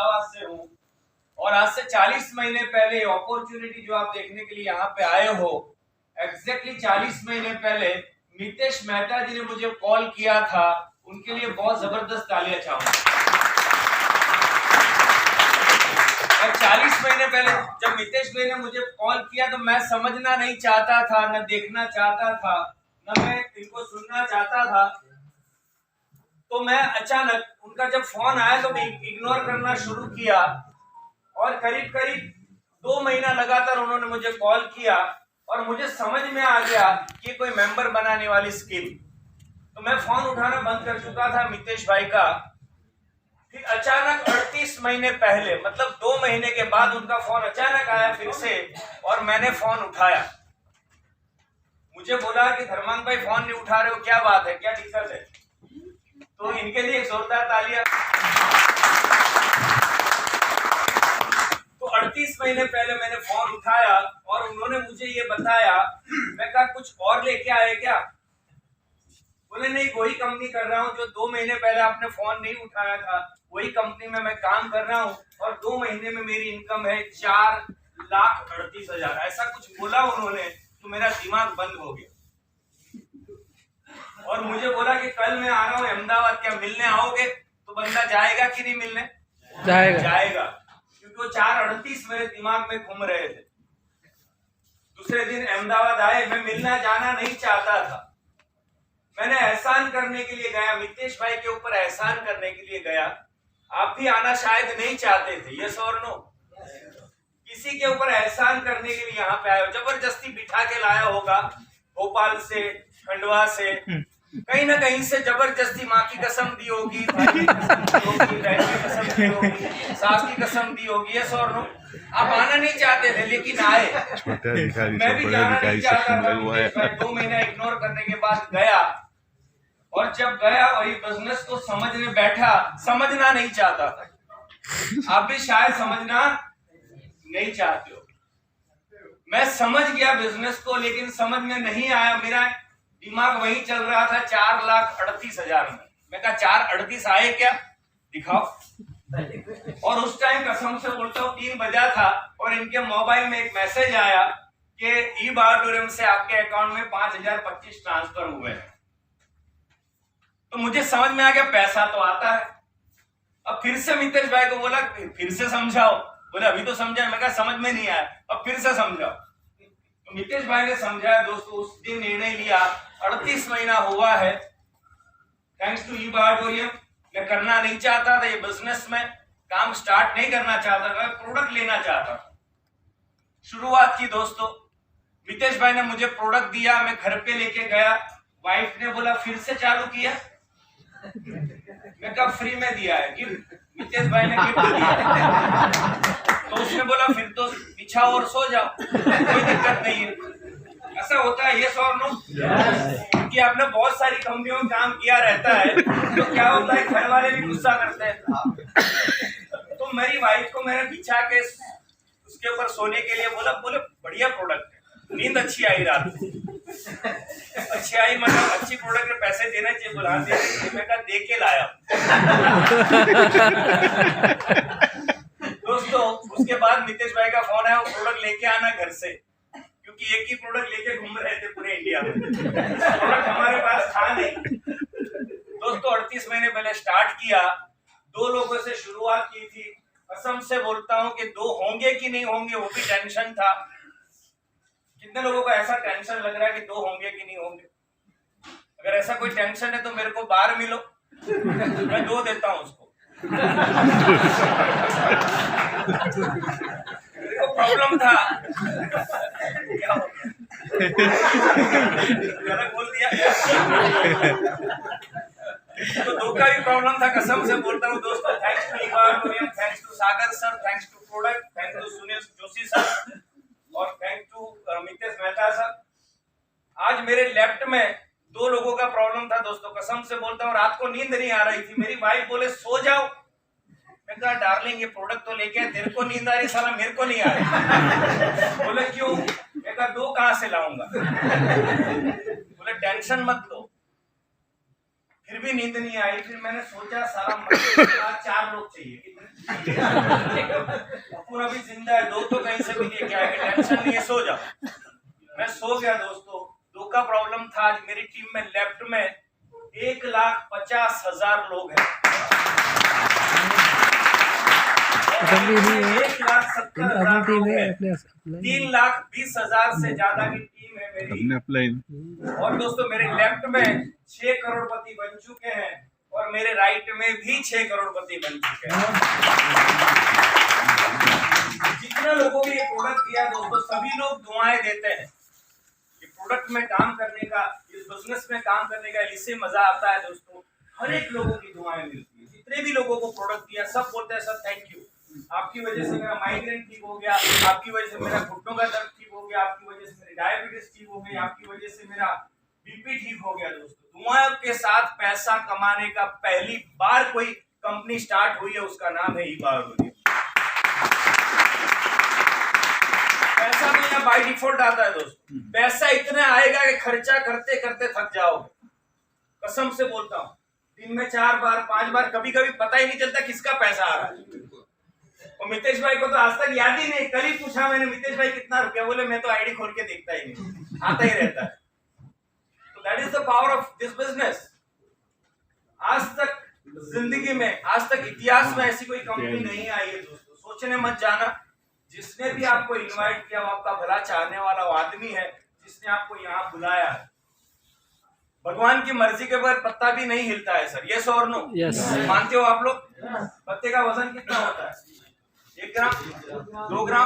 अहमदाबाद से हूँ और आज से 40 महीने पहले अपॉर्चुनिटी जो आप देखने के लिए यहाँ पे आए हो, एग्जैक्टली 40 महीने पहले मितेश मेहता जी ने मुझे कॉल किया था। उनके लिए बहुत जबरदस्त तालियां चाहूंगा। 40 महीने पहले जब मितेश भाई ने मुझे कॉल किया तो मैं समझना नहीं चाहता था, न देखना चाहता था, न मैं इनको सुनना चाहता था। तो मैं अचानक उनका जब फोन आया तो मैं इग्नोर करना शुरू किया और करीब करीब 2 महीना लगातार उन्होंने मुझे कॉल किया और मुझे समझ में आ गया कि कोई मेंबर बनाने वाली स्कीम। तो मैं फोन उठाना बंद कर चुका था मितेश भाई का। फिर अचानक 38 महीने पहले, मतलब 2 महीने के बाद उनका फोन अचानक आया फिर से और मैंने फोन उठाया। मुझे बोला कि धर्मांग भाई फोन नहीं उठा रहे हो, क्या बात है, क्या दिक्कत है? तो इनके लिए एक जोरदार तालियां। तो 38 महीने पहले मैंने फोन उठाया और उन्होंने मुझे ये बताया। मैं कहा कुछ और लेके आए क्या? बोले नहीं, वही कंपनी कर रहा हूँ जो 2 महीने पहले आपने फोन नहीं उठाया था, वही कंपनी में मैं काम कर रहा हूँ और 2 महीने में मेरी इनकम है 4,38,000। ऐसा कुछ बोला उन्होंने तो मेरा दिमाग बंद हो गया और मुझे बोला कि कल मैं आ रहा हूँ अहमदाबाद, क्या मिलने आओगे? तो बंदा जाएगा कि नहीं मिलने? जाएगा क्योंकि वो 4,38 मेरे दिमाग में घूम रहे थे। दूसरे दिन अहमदाबाद आए, मैं मिलना जाना नहीं चाहता था। मैंने एहसान करने के लिए गया, मितेश भाई के ऊपर एहसान करने के लिए गया। आप भी आना शायद नहीं चाहते थे, यस और नो? किसी के ऊपर एहसान करने के लिए यहाँ पे आए हो, जबरदस्ती बिठा के लाया होगा, भोपाल से, खंडवा से, कहीं ना कहीं से जबरदस्ती। माँ की कसम दी होगी, भाई की कसम दी होगी, बहन की कसम दी होगी, सास की कसम दी होगी, यस और नो? आप आना नहीं चाहते थे लेकिन आए। मैं भी जाना नहीं चाहता था। 2 महीना इग्नोर करने के बाद गया और जब गया वही बिजनेस को समझने बैठा, समझना नहीं चाहता था। आप भी शायद समझना नहीं चाहते हो। मैं समझ गया बिजनेस को, लेकिन समझ में नहीं आया। मेरा दिमाग वही चल रहा था 4,38,000 में। मैं कहा 4,38 आए क्या, दिखाओ। और उस टाइम कसम से बोलता हूँ 3 बजा था और इनके मोबाइल में एक मैसेज आया कि ई-बारडोरियम से आपके अकाउंट में 5,025 ट्रांसफर हुए हैं। तो मुझे समझ में आ गया पैसा तो आता है। अब फिर से मितेश भाई को बोला फिर से समझाओ। बोले अभी तो समझा। मैं कहा समझ में नहीं आया, अब फिर से समझाओ। तो मितेश भाई ने समझाया। दोस्तों उस दिन निर्णय लिया, 38 महीना हुआ है, थैंक्स टू ई-बारडोरियम। मैं करना नहीं चाहता था ये बिजनेस में, काम स्टार्ट नहीं करना चाहता था, मैं प्रोडक्ट लेना चाहता था। शुरुआत की दोस्तों, मितेश भाई ने मुझे प्रोडक्ट दिया, मैं घर पे लेके गया। वाइफ ने बोला फिर से चालू किया। मैं कहा फ्री में दिया है, गिफ्ट, मितेश भाई ने गिफ्ट दिया। तो उसने बोला फिर तो पीछा और सो जाओ, कोई दिक्कत नहीं है। ऐसा होता है, यस और नो? कि आपने बहुत सारी कंपनियों में काम किया रहता है तो क्या होता है, घर वाले भी गुस्सा करते हैं। तो मेरी वाइफ को मैंने बिछा के उसके ऊपर सोने के लिए बोला, बोले बढ़िया प्रोडक्ट है, नींद अच्छी आई रात में। अच्छी आई मतलब अच्छी प्रोडक्ट के पैसे देने चाहिए, बुला देने। मैं कहा दे के लाया। दोस्तों उसके बाद मितेश भाई का फोन आया, वो प्रोडक्ट लेके आना घर से, क्योंकि एक ही प्रोडक्ट लेके घूम रहे थे पूरे इंडिया में। प्रोडक्ट हमारे पास था नहीं। दोस्तों 38 महीने पहले स्टार्ट किया, 2 लोगों से शुरुआत की थी। कसम से बोलता हूँ कि 2 होंगे कि नहीं होंगे वो भी टेंशन था। कितने लोगों को ऐसा टेंशन लग रहा है कि 2 होंगे कि नहीं होंगे? अगर ऐसा कोई टेंशन है तो मेरे को बाहर मिलो, मैं 2 देता हूँ उसको। मेरे को प्रॉब्लम था, क्या हो गया, बोल दिया। तो 2 का भी प्रॉब्लम था, कसम से बोलता हूँ दोस्तों। थैंक्स टू ई-बारडोरियम, thanks to Sagar sir, thanks to product, thanks to Sunil Joshi sir और thanks to Mitesh Mehta sir. आज मेरे लेफ्ट में 2 लोगों का प्रॉब्लम था दोस्तों, कसम से बोलता हूँ। रात को नींद नहीं आ रही थी, मेरी वाइफ बोले सो जाओ। मैं कहा डार्लिंग ये प्रोडक्ट तो लेके तेरे को नींद आ रही, साला मेरे को नहीं आ रही। बोले क्यों? मैं कहा 2 कहां से लाऊंगा? बोले टेंशन मत लो। फिर भी नींद नहीं आई। फिर मैंने सोचा सारा मतलब 4 लोग चाहिए, अपन अभी जिंदा है, 2 तो कहीं से भी लेके आएंगे, टेंशन नहीं है, सो जाओ। मैं सो गया दोस्तों। 2 का प्रॉब्लम था। आज मेरी टीम में लेफ्ट में 1,50,000 लोग हैं, 1,70,000 लोग हैं, 3,20,000 से ज्यादा की टीम है मेरी। और दोस्तों मेरे लेफ्ट में 6 करोड़पति बन चुके हैं और मेरे राइट में भी 6 करोड़पति बन चुके हैं। जितने लोगों को ये प्रोडक्ट दिया दोस्तों, सभी लोग दुआएं देते हैं। ये प्रोडक्ट में काम करने का, इस बिजनेस में काम करने का इससे मजा आता है दोस्तों। हर एक लोगों की दुआएं मिलती है। जितने भी लोगों को प्रोडक्ट दिया सब बोलते हैं सर थैंक यू, आपकी वजह से मेरा माइग्रेन ठीक हो गया, आपकी वजह से मेरा घुटनों का दर्द ठीक हो गया, आपकी वजह से मेरी डायबिटीज ठीक हो गई, आपकी वजह से मेरा बीपी ठीक हो गया। दोस्तों दुआओं के साथ पैसा कमाने का पहली बार कोई कंपनी स्टार्ट हुई है, उसका नाम है ईबारूदी। पैसा तो यहाँ बाय डिफॉल्ट आता है दोस्तों। पैसा इतना आएगा कि खर्चा करते करते थक जाओगे, कसम से बोलता हूँ। दिन में 4 बार 5 बार, कभी कभी पता ही नहीं चलता किसका पैसा आ रहा है। और मितेश भाई को तो आज तक याद ही नहीं। कल ही पूछा मैंने, मितेश भाई कितना रुपया? बोले मैं तो आईडी खोल के देखता ही नहीं, आता ही रहता है। तो that is the power of this business. आज तक जिंदगी में, आज तक इतिहास में ऐसी कोई कंपनी नहीं आई है दोस्तों। सोचने मत जाना, जिसने भी आपको इनवाइट किया वो आपका भला चाहने वाला वो आदमी है जिसने आपको यहाँ बुलाया है। भगवान की मर्जी के बगैर पत्ता भी नहीं हिलता है सर, यस और नो? यस। मानते हो आप लोग? पत्ते का वजन कितना होता है? 1 ग्राम, 2 ग्राम,